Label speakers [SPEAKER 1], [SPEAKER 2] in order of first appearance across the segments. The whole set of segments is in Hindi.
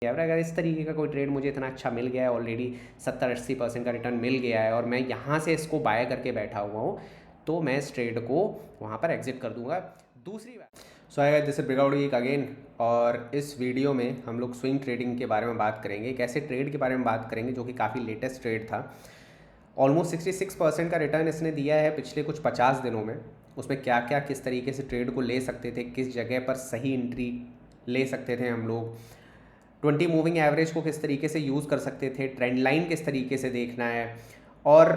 [SPEAKER 1] अगर इस तरीके का कोई ट्रेड मुझे इतना अच्छा मिल गया है, ऑलरेडी 70-80% का रिटर्न मिल गया है और मैं यहाँ से इसको बाय करके बैठा हुआ हूँ, तो मैं इस ट्रेड को वहाँ पर एग्जिट कर दूंगा। दूसरी बात, सो आएगा जैसे ब्रेकआउट वीक अगेन, और इस वीडियो में हम लोग स्विंग ट्रेडिंग के बारे में बात करेंगे, एक ऐसे ट्रेड के बारे में बात करेंगे जो कि काफ़ी लेटेस्ट ट्रेड था। ऑलमोस्ट 66% का रिटर्न इसने दिया है पिछले कुछ 50 दिनों में। उसमें क्या क्या किस तरीके से ट्रेड को ले सकते थे, किस जगह पर सही एंट्री ले सकते थे हम लोग, 20 मूविंग एवरेज को किस तरीके से यूज़ कर सकते थे, ट्रेंड लाइन किस तरीके से देखना है, और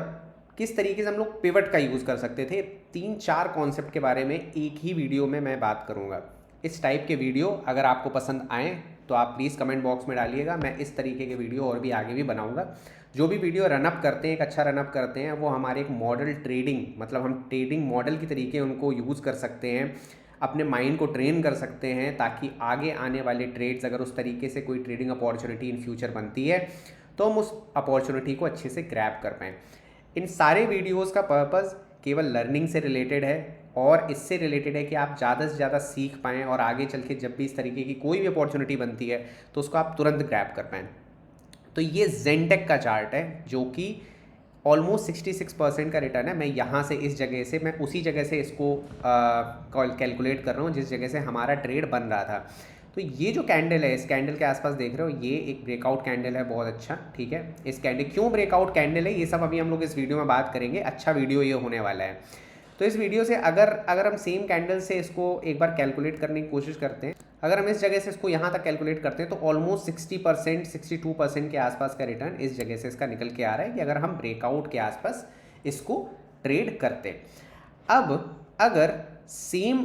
[SPEAKER 1] किस तरीके से हम लोग पिवट का यूज़ कर सकते थे, 3-4 कॉन्सेप्ट के बारे में एक ही वीडियो में मैं बात करूँगा। इस टाइप के वीडियो अगर आपको पसंद आए तो आप प्लीज़ कमेंट बॉक्स में डालिएगा, मैं इस तरीके के वीडियो और भी आगे भी बनाऊँगा। जो भी वीडियो रनअप करते हैं, एक अच्छा रनअप करते हैं, वो हमारे एक मॉडल ट्रेडिंग, मतलब हम ट्रेडिंग मॉडल की तरीके उनको यूज़ कर सकते हैं, अपने माइंड को ट्रेन कर सकते हैं, ताकि आगे आने वाले ट्रेड्स, अगर उस तरीके से कोई ट्रेडिंग अपॉर्चुनिटी इन फ्यूचर बनती है तो हम उस अपॉर्चुनिटी को अच्छे से ग्रैब कर पाएँ। इन सारे वीडियोस का पर्पस केवल लर्निंग से रिलेटेड है और इससे रिलेटेड है कि आप ज़्यादा से ज़्यादा सीख पाएँ और आगे चल के जब भी इस तरीके की कोई भी अपॉर्चुनिटी बनती है तो उसको आप तुरंत ग्रैब कर पाएँ। तो ये जेनटेक का चार्ट है जो कि ऑलमोस्ट 66% का रिटर्न है। मैं यहाँ से इस जगह से, मैं उसी जगह से इसको कैलकुलेट कर रहा हूँ जिस जगह से हमारा ट्रेड बन रहा था। तो ये जो कैंडल है, इस कैंडल के आसपास देख रहे हो, ये एक ब्रेकआउट कैंडल है, बहुत अच्छा, ठीक है। इस कैंडल क्यों ब्रेकआउट कैंडल है ये सब अभी हम लोग इस वीडियो में बात करेंगे, अच्छा वीडियो ये होने वाला है। तो इस वीडियो से अगर हम सेम कैंडल से इसको एक बार कैलकुलेट करने की कोशिश करते हैं, अगर हम इस जगह से इसको यहाँ तक कैलकुलेट करते हैं तो ऑलमोस्ट 60%, 62% के आसपास का रिटर्न इस जगह से इसका निकल के आ रहा है कि अगर हम ब्रेकआउट के आसपास इसको ट्रेड करते। अब अगर सेम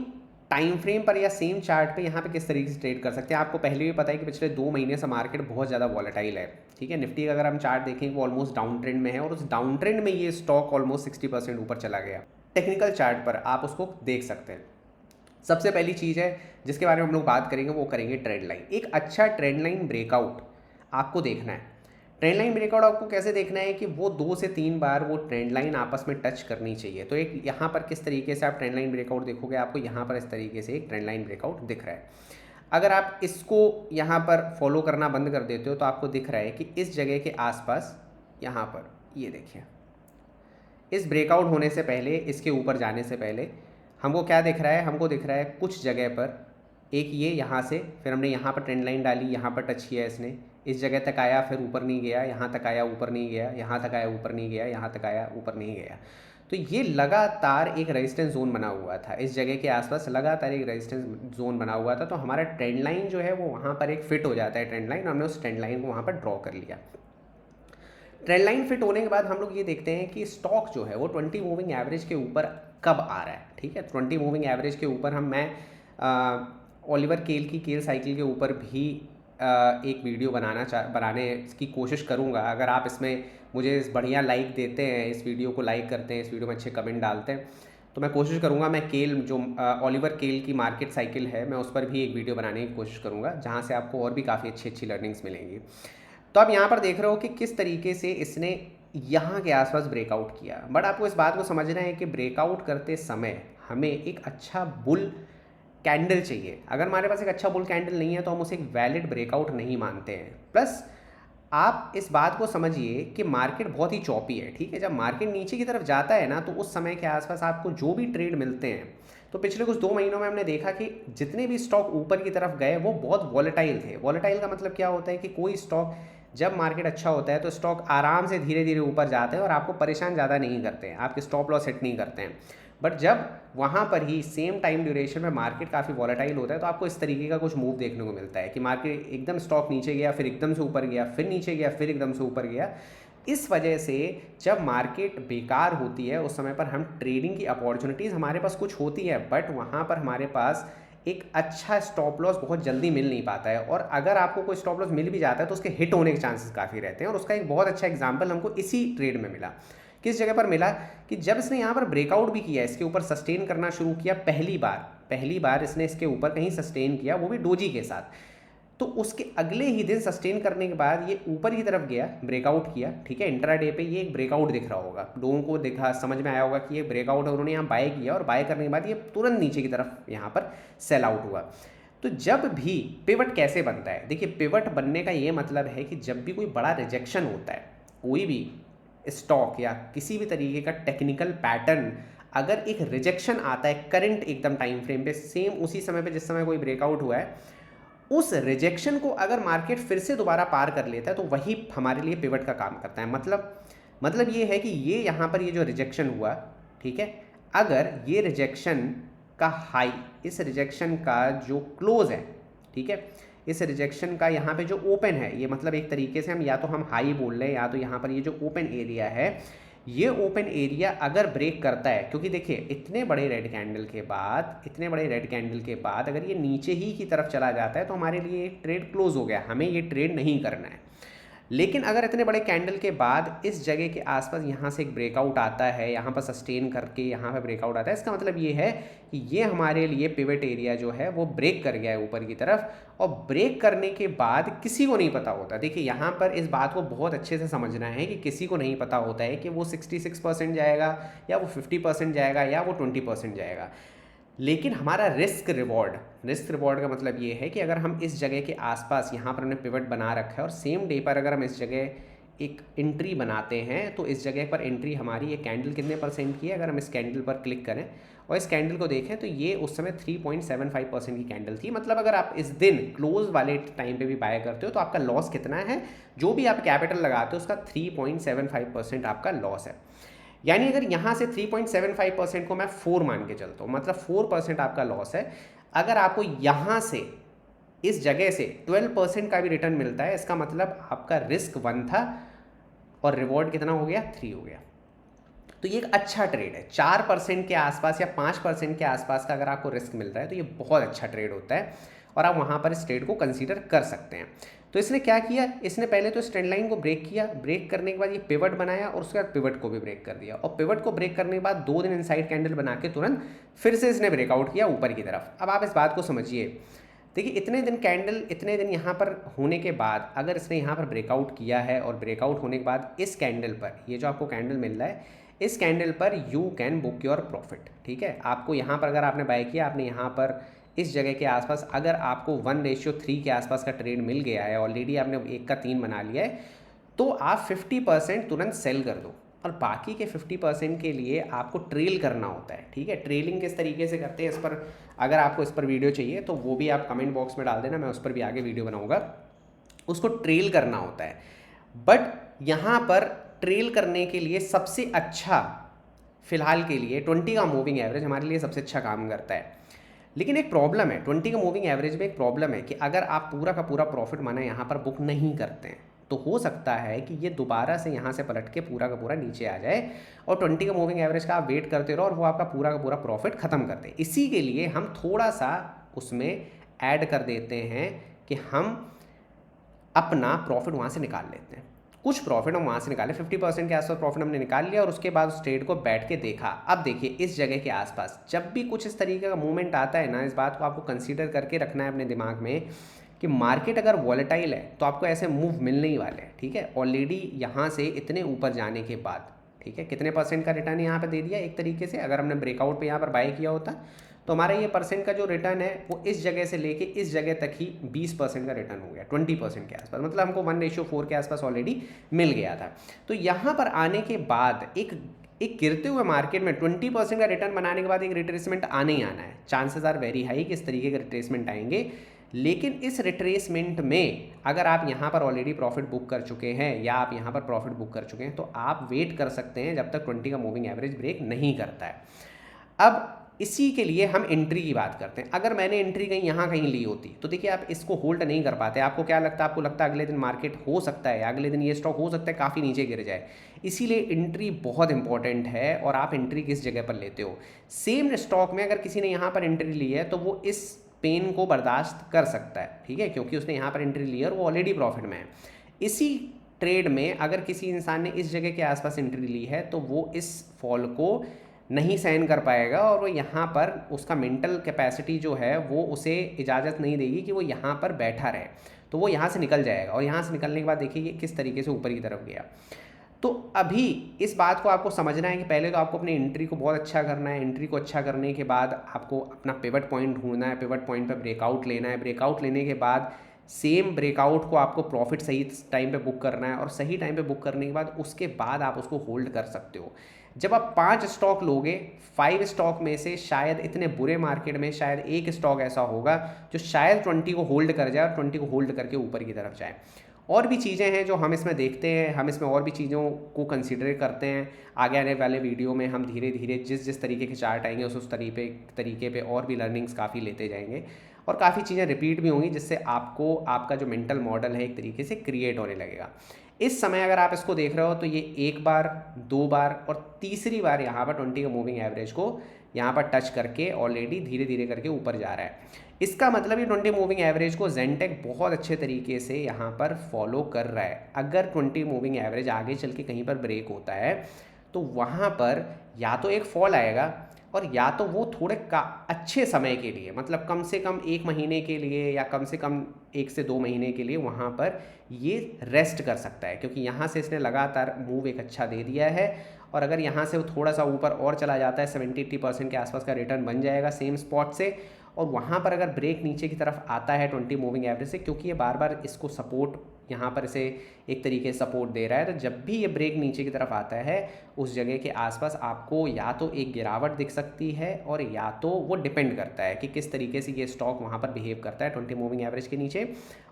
[SPEAKER 1] टाइम फ्रेम पर या सेम चार्ट पे यहाँ पे किस तरीके से ट्रेड कर सकते हैं, आपको पहले भी पता है कि पिछले 2 महीने से मार्केट बहुत ज़्यादा वॉलेटाइल है, ठीक है। निफ्टी का अगर हम चार्ट देखें वो ऑलमोस्ट डाउन ट्रेंड में है और उस डाउन ट्रेंड में ये स्टॉक ऑलमोस्ट 60% ऊपर चला गया। टेक्निकल चार्ट पर आप उसको देख सकते हैं। सबसे पहली चीज़ है जिसके बारे में हम लोग बात करेंगे वो करेंगे ट्रेंड लाइन। एक अच्छा ट्रेंड लाइन ब्रेकआउट आपको देखना है। ट्रेंड लाइन ब्रेकआउट आपको कैसे देखना है कि वो 2 से 3 बार वो ट्रेंड लाइन आपस में टच करनी चाहिए। तो एक यहाँ पर किस तरीके से आप ट्रेंड लाइन ब्रेकआउट देखोगे, आपको यहाँ पर इस तरीके से एक ट्रेंड लाइन ब्रेकआउट दिख रहा है। अगर आप इसको यहाँ पर फॉलो करना बंद कर देते हो तो आपको दिख रहा है कि इस जगह के आसपास, यहाँ पर ये देखिए, इस ब्रेकआउट होने से पहले, इसके ऊपर जाने से पहले हमको क्या दिख रहा है, हमको दिख रहा है कुछ जगह पर एक ये यहाँ से, फिर हमने यहाँ पर ट्रेंड लाइन डाली, यहाँ पर टच किया इसने, इस जगह तक आया, फिर ऊपर नहीं गया, यहाँ तक आया, ऊपर नहीं गया, यहाँ तक आया, ऊपर नहीं गया, यहाँ तक आया, ऊपर नहीं गया। तो ये लगातार एक रेजिस्टेंस जोन बना हुआ था, इस जगह के आसपास लगातार एक रेजिस्टेंस जोन बना हुआ था। तो हमारा ट्रेंड लाइन जो है वो वहाँ पर एक फिट हो जाता है ट्रेंड लाइन, हमने उस ट्रेंड लाइन को वहाँ पर ड्रॉ कर लिया। ट्रेंड लाइन फिट होने के बाद हम लोग ये देखते हैं कि स्टॉक जो है वो 20 मूविंग एवरेज के ऊपर कब आ रहा है, ठीक है। 20 मूविंग एवरेज के ऊपर मैं ओलिवर केल की केल साइकिल के ऊपर भी एक वीडियो बनाने की कोशिश करूँगा। अगर आप इसमें मुझे बढ़िया लाइक देते हैं, इस वीडियो को लाइक करते हैं, इस वीडियो में अच्छे कमेंट डालते हैं, तो मैं कोशिश करूँगा, मैं केल जो ओलिवर केल की मार्केट साइकिल है, मैं उस पर भी एक वीडियो बनाने की कोशिश करूँगा जहाँ से आपको और भी काफ़ी अच्छी अच्छी लर्निंग्स मिलेंगी। तो आप यहाँ पर देख रहे हो कि किस तरीके से इसने यहाँ के आसपास ब्रेकआउट किया। बट आपको इस बात को समझना है कि ब्रेकआउट करते समय हमें एक अच्छा बुल कैंडल चाहिए। अगर हमारे पास एक अच्छा बुल कैंडल नहीं है तो हम उसे एक वैलिड ब्रेकआउट नहीं मानते हैं। प्लस आप इस बात को समझिए कि मार्केट बहुत ही चौपी है, ठीक है। जब मार्केट नीचे की तरफ जाता है ना, तो उस समय के आसपास आपको जो भी ट्रेड मिलते हैं, तो पिछले कुछ 2 महीनों में हमने देखा कि जितने भी स्टॉक ऊपर की तरफ गए वो बहुत वॉलेटाइल थे। वॉलेटाइल का मतलब क्या होता है कि कोई स्टॉक जब मार्केट अच्छा होता है तो स्टॉक आराम से धीरे धीरे ऊपर जाते हैं और आपको परेशान ज़्यादा नहीं करते हैं, आपके स्टॉप लॉस सेट नहीं करते हैं। बट जब वहाँ पर ही सेम टाइम ड्यूरेशन में मार्केट काफ़ी वॉलेटाइल होता है तो आपको इस तरीके का कुछ मूव देखने को मिलता है कि मार्केट एकदम स्टॉक नीचे गया, फिर एकदम से ऊपर गया, फिर नीचे गया, फिर एकदम से ऊपर गया। इस वजह से जब मार्केट बेकार होती है उस समय पर हम ट्रेडिंग की अपॉर्चुनिटीज़ हमारे पास कुछ होती है, बट वहाँ पर हमारे पास एक अच्छा स्टॉप लॉस बहुत जल्दी मिल नहीं पाता है। और अगर आपको कोई स्टॉप लॉस मिल भी जाता है तो उसके हिट होने के चांसेस काफ़ी रहते हैं। और उसका एक बहुत अच्छा एग्जांपल हमको इसी ट्रेड में मिला। किस जगह पर मिला कि जब इसने यहाँ पर ब्रेकआउट भी किया, इसके ऊपर सस्टेन करना शुरू किया, पहली बार इसने इसके ऊपर कहीं सस्टेन किया, वो भी डोजी के साथ। तो उसके अगले ही दिन सस्टेन करने के बाद ये ऊपर की तरफ गया, ब्रेकआउट किया, ठीक है। इंट्राडे पे ये एक ब्रेकआउट दिख रहा होगा, लोगों को देखा, समझ में आया होगा कि ये ब्रेकआउट है, उन्होंने यहाँ बाय किया और बाय करने के बाद ये तुरंत नीचे की तरफ यहाँ पर सेल आउट हुआ। तो तो जब भी पिवट कैसे बनता है, देखिए पिवट बनने का ये मतलब है कि जब भी कोई बड़ा रिजेक्शन होता है, कोई भी स्टॉक या किसी भी तरीके का टेक्निकल पैटर्न, अगर एक रिजेक्शन आता है करंट एकदम टाइम फ्रेम पे, सेम उसी समय पे जिस समय कोई ब्रेकआउट हुआ है, उस रिजेक्शन को अगर मार्केट फिर से दोबारा पार कर लेता है तो वही हमारे लिए पिवट का काम करता है। मतलब ये है कि ये यहाँ पर ये जो रिजेक्शन हुआ, ठीक है, अगर ये रिजेक्शन का हाई, इस रिजेक्शन का जो क्लोज है, ठीक है, इस रिजेक्शन का यहाँ पे जो ओपन है, ये मतलब एक तरीके से हम या तो हम हाई बोल रहे हैं या तो यहाँ पर ये जो ओपन एरिया है, ये ओपन एरिया अगर ब्रेक करता है, क्योंकि देखिए इतने बड़े रेड कैंडल के बाद अगर ये नीचे ही की तरफ चला जाता है तो हमारे लिए ट्रेड क्लोज हो गया, हमें ये ट्रेड नहीं करना है। लेकिन अगर इतने बड़े कैंडल के बाद इस जगह के आसपास यहाँ से एक ब्रेकआउट आता है, यहाँ पर सस्टेन करके यहाँ पे ब्रेकआउट आता है, इसका मतलब ये है कि ये हमारे लिए पिवट एरिया जो है वो ब्रेक कर गया है ऊपर की तरफ। और ब्रेक करने के बाद किसी को नहीं पता होता, देखिए यहाँ पर इस बात को बहुत अच्छे से समझना है कि किसी को नहीं पता होता है कि वो 66% जाएगा या वो 50% जाएगा या वो 20% जाएगा। लेकिन हमारा रिस्क रिवॉर्ड का मतलब ये है कि अगर हम इस जगह के आसपास यहाँ पर हमने पिवट बना रखा है और सेम डे पर अगर हम इस जगह एक एंट्री बनाते हैं तो इस जगह पर एंट्री हमारी ये कैंडल कितने परसेंट की है, अगर हम इस कैंडल पर क्लिक करें और इस कैंडल को देखें तो ये उस समय 3.75% की कैंडल थी। मतलब अगर आप इस दिन क्लोज वाले टाइम पे भी बाय करते हो तो आपका लॉस कितना है, जो भी आप कैपिटल लगाते हो उसका 3.75% आपका लॉस है। यानी अगर यहाँ से 3.75% को मैं 4 मान के चलता हूँ, मतलब 4% आपका लॉस है। अगर आपको यहाँ से इस जगह से 12% का भी रिटर्न मिलता है, इसका मतलब आपका रिस्क 1 था और रिवॉर्ड कितना हो गया, 3 हो गया। तो ये एक अच्छा ट्रेड है। 4% के आसपास या 5% के आसपास का अगर आपको रिस्क मिल रहा है तो ये बहुत अच्छा ट्रेड होता है और आप वहाँ पर इस ट्रेड को कंसीडर कर सकते हैं। तो इसने क्या किया, इसने पहले तो इस ट्रेंड लाइन को ब्रेक किया, ब्रेक करने के बाद ये पिवट बनाया और उसके बाद पिवट को भी ब्रेक कर दिया और पिवट को ब्रेक करने के बाद 2 दिन इनसाइड कैंडल बना के तुरंत फिर से इसने ब्रेकआउट किया ऊपर की तरफ। अब आप इस बात को समझिए, देखिए इतने दिन यहाँ पर होने के बाद अगर इसने यहाँ पर ब्रेकआउट किया है और ब्रेकआउट होने के बाद इस कैंडल पर, ये जो आपको कैंडल मिल रहा है, इस कैंडल पर you can book your profit, ठीक है। आपको यहाँ पर अगर आपने बाय किया, आपने यहाँ पर इस जगह के आसपास अगर आपको 1:3 के आसपास का ट्रेड मिल गया है, ऑलरेडी आपने 1 का 3 बना लिया है, तो आप 50% तुरंत सेल कर दो और बाकी के 50% के लिए आपको ट्रेल करना होता है, ठीक है। ट्रेलिंग किस तरीके से करते हैं, इस पर अगर आपको इस पर वीडियो चाहिए तो वो भी आप कमेंट बॉक्स में डाल देना, मैं उस पर भी आगे वीडियो बनाऊँगा। उसको ट्रेल करना होता है, बट यहाँ पर ट्रेल करने के लिए सबसे अच्छा फिलहाल के लिए 20 का मूविंग एवरेज हमारे लिए सबसे अच्छा काम करता है। लेकिन एक प्रॉब्लम है 20 का मूविंग एवरेज में, एक प्रॉब्लम है कि अगर आप पूरा का पूरा प्रॉफिट माना यहाँ पर बुक नहीं करते हैं तो हो सकता है कि ये दोबारा से यहाँ से पलट के पूरा का पूरा नीचे आ जाए और 20 का मूविंग एवरेज का आप वेट करते रहो और वो आपका पूरा का पूरा प्रॉफिट ख़त्म कर दे। इसी के लिए हम थोड़ा सा उसमें ऐड कर देते हैं कि हम अपना प्रॉफिट वहाँ से निकाल लेते हैं। कुछ प्रॉफिट हम वहाँ से निकाले, 50% के आसपास प्रॉफिट हमने निकाल लिया और उसके बाद उस ट्रेड को बैठ के देखा। अब देखिए इस जगह के आसपास जब भी कुछ इस तरीके का मूवमेंट आता है ना, इस बात को आपको कंसीडर करके रखना है अपने दिमाग में कि मार्केट अगर वॉलेटाइल है तो आपको ऐसे मूव मिलने ही वाले हैं, ठीक है। ऑलरेडी यहाँ से इतने ऊपर जाने के बाद, ठीक है, कितने परसेंट का रिटर्न यहाँ पर दे दिया एक तरीके से। अगर हमने ब्रेकआउट पे यहाँ पर बाय किया होता तो हमारा ये परसेंट का जो रिटर्न है वो इस जगह से लेके इस जगह तक ही 20% का रिटर्न हो गया, 20% के आसपास, मतलब हमको 1:4 के आसपास ऑलरेडी मिल गया था। तो यहाँ पर आने के बाद एक गिरते हुए मार्केट में 20% का रिटर्न बनाने के बाद एक रिट्रेसमेंट आने ही आना है। चांसेस आर वेरी हाई कि इस तरीके के रिट्रेसमेंट आएंगे। लेकिन इस रिट्रेसमेंट में अगर आप यहाँ पर ऑलरेडी प्रॉफिट बुक कर चुके हैं या आप यहाँ पर प्रॉफिट बुक कर चुके हैं तो आप वेट कर सकते हैं जब तक 20 का मूविंग एवरेज ब्रेक नहीं करता है। अब इसी के लिए हम एंट्री की बात करते हैं। अगर मैंने एंट्री कहीं यहाँ कहीं ली होती तो देखिए आप इसको होल्ड नहीं कर पाते। आपको क्या लगता है, आपको लगता है अगले दिन मार्केट हो सकता है, अगले दिन ये स्टॉक हो सकता है काफ़ी नीचे गिर जाए। इसीलिए एंट्री बहुत इंपॉर्टेंट है और आप एंट्री किस जगह पर लेते हो। सेम स्टॉक में अगर किसी ने यहाँ पर एंट्री ली है तो वो इस पेन को बर्दाश्त कर सकता है, ठीक है, क्योंकि उसने यहाँ पर एंट्री ली है और वो ऑलरेडी प्रॉफिट में है। इसी ट्रेड में अगर किसी इंसान ने इस जगह के आसपास एंट्री ली है तो वो इस फॉल को नहीं सहन कर पाएगा और वो यहाँ पर उसका मेंटल कैपेसिटी जो है वो उसे इजाज़त नहीं देगी कि वो यहाँ पर बैठा रहे, तो वो यहाँ से निकल जाएगा और यहाँ से निकलने के बाद देखिए किस तरीके से ऊपर की तरफ गया। तो अभी इस बात को आपको समझना है कि पहले तो आपको अपनी एंट्री को बहुत अच्छा करना है। एंट्री को अच्छा करने के बाद आपको अपना पिवट पॉइंट ढूंढना है, पिवट पॉइंट पर ब्रेकआउट लेना है, ब्रेकआउट लेने के बाद सेम ब्रेकआउट को आपको प्रॉफिट सही टाइम पे बुक करना है, और सही टाइम पे बुक करने के बाद उसके बाद आप उसको होल्ड कर सकते हो। जब आप 5 स्टॉक लोगे, 5 स्टॉक में से शायद इतने बुरे मार्केट में शायद एक स्टॉक ऐसा होगा जो शायद 20 को होल्ड कर जाए और 20 को होल्ड करके ऊपर की तरफ जाए। और भी चीज़ें हैं जो हम इसमें देखते हैं, हम इसमें और भी चीज़ों को कंसिडर करते हैं। आगे आने वाले वीडियो में हम धीरे धीरे जिस जिस तरीके के चार्ट आएंगे उस तरीके पे और भी लर्निंग्स काफ़ी लेते जाएंगे, और काफ़ी चीज़ें रिपीट भी होंगी, जिससे आपको आपका जो मेंटल मॉडल है एक तरीके से क्रिएट होने लगेगा। इस समय अगर आप इसको देख रहे हो तो ये एक बार, 2 बार और तीसरी बार यहाँ पर 20 का मूविंग एवरेज को यहाँ पर टच करके ऑलरेडी धीरे धीरे करके ऊपर जा रहा है। इसका मतलब ये 20 मूविंग एवरेज को ज़ेनटेक बहुत अच्छे तरीके से यहाँ पर फॉलो कर रहा है। अगर 20 मूविंग एवरेज आगे चल के कहीं पर ब्रेक होता है तो वहाँ पर या तो एक फॉल आएगा, और या तो वो थोड़े अच्छे समय के लिए, मतलब कम से कम 1 महीने के लिए या कम से कम 1 से 2 महीने के लिए वहाँ पर ये रेस्ट कर सकता है, क्योंकि यहाँ से इसने लगातार मूव एक अच्छा दे दिया है। और अगर यहाँ से वो थोड़ा सा ऊपर और चला जाता है, 70-80% के आसपास का रिटर्न बन जाएगा सेम स्पॉट से, और वहाँ पर अगर ब्रेक नीचे की तरफ आता है 20 मूविंग एवरेज से, क्योंकि ये बार बार इसको सपोर्ट, यहाँ पर इसे एक तरीके से सपोर्ट दे रहा है, तो जब भी ये ब्रेक नीचे की तरफ आता है उस जगह के आसपास आपको या तो एक गिरावट दिख सकती है, और या तो वो डिपेंड करता है कि किस तरीके से ये स्टॉक वहाँ पर बिहेव करता है 20 मूविंग एवरेज के नीचे,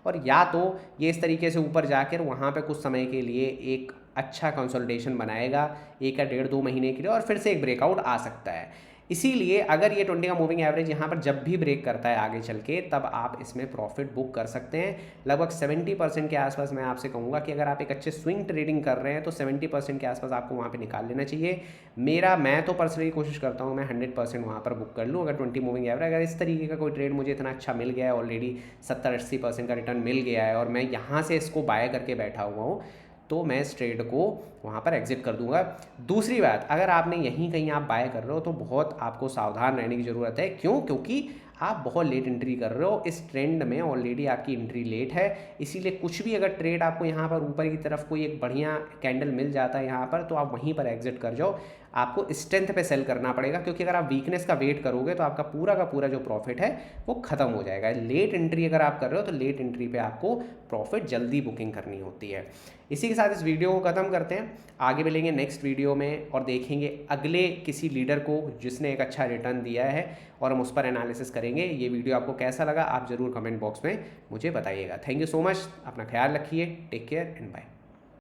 [SPEAKER 1] और या तो ये इस तरीके से ऊपर जाकर वहाँ पर कुछ समय के लिए एक अच्छा कंसोलिडेशन बनाएगा 1 या 1.5-2 महीने के लिए, और फिर से एक ब्रेकआउट आ सकता है। इसीलिए अगर ये 20 का मूविंग एवरेज यहाँ पर जब भी ब्रेक करता है आगे चल के, तब आप इसमें प्रॉफिट बुक कर सकते हैं। लगभग 70% के आसपास मैं आपसे कहूँगा कि अगर आप एक अच्छे स्विंग ट्रेडिंग कर रहे हैं तो 70% के आसपास आपको वहाँ पे निकाल लेना चाहिए। मैं तो पर्सनली कोशिश करता हूँ मैं 100% वहाँ पर बुक कर लूँ अगर 20 मूविंग एवरेज। अगर इस तरीके का कोई ट्रेड मुझे इतना अच्छा मिल गया है, ऑलरेडी 70-80% का रिटर्न मिल गया है, और मैं यहाँ से इसको बाय करके बैठा हुआ हूँ, तो मैं इस ट्रेड को वहाँ पर एग्जिट कर दूंगा। दूसरी बात, अगर आपने यहीं कहीं आप बाय कर रहे हो तो बहुत आपको सावधान रहने की ज़रूरत है। क्यों? क्योंकि आप बहुत लेट एंट्री कर रहे हो, इस ट्रेंड में ऑलरेडी आपकी एंट्री लेट है। इसीलिए कुछ भी अगर ट्रेड आपको यहाँ पर ऊपर की तरफ कोई एक बढ़िया कैंडल मिल जाता है यहाँ पर, तो आप वहीं पर एग्जिट कर जाओ। आपको स्ट्रेंथ पे सेल करना पड़ेगा, क्योंकि अगर आप वीकनेस का वेट करोगे तो आपका पूरा का पूरा जो प्रॉफिट है वो ख़त्म हो जाएगा। लेट एंट्री अगर आप कर रहे हो तो लेट एंट्री पे आपको प्रॉफिट जल्दी बुकिंग करनी होती है। इसी के साथ इस वीडियो को ख़त्म करते हैं। आगे मिलेंगे नेक्स्ट वीडियो में और देखेंगे अगले किसी लीडर को जिसने एक अच्छा रिटर्न दिया है, और हम उस पर एनालिसिस करेंगे। ये वीडियो आपको कैसा लगा आप ज़रूर कमेंट बॉक्स में मुझे बताइएगा। Thank you so much. अपना ख्याल रखिए। Take care and bye.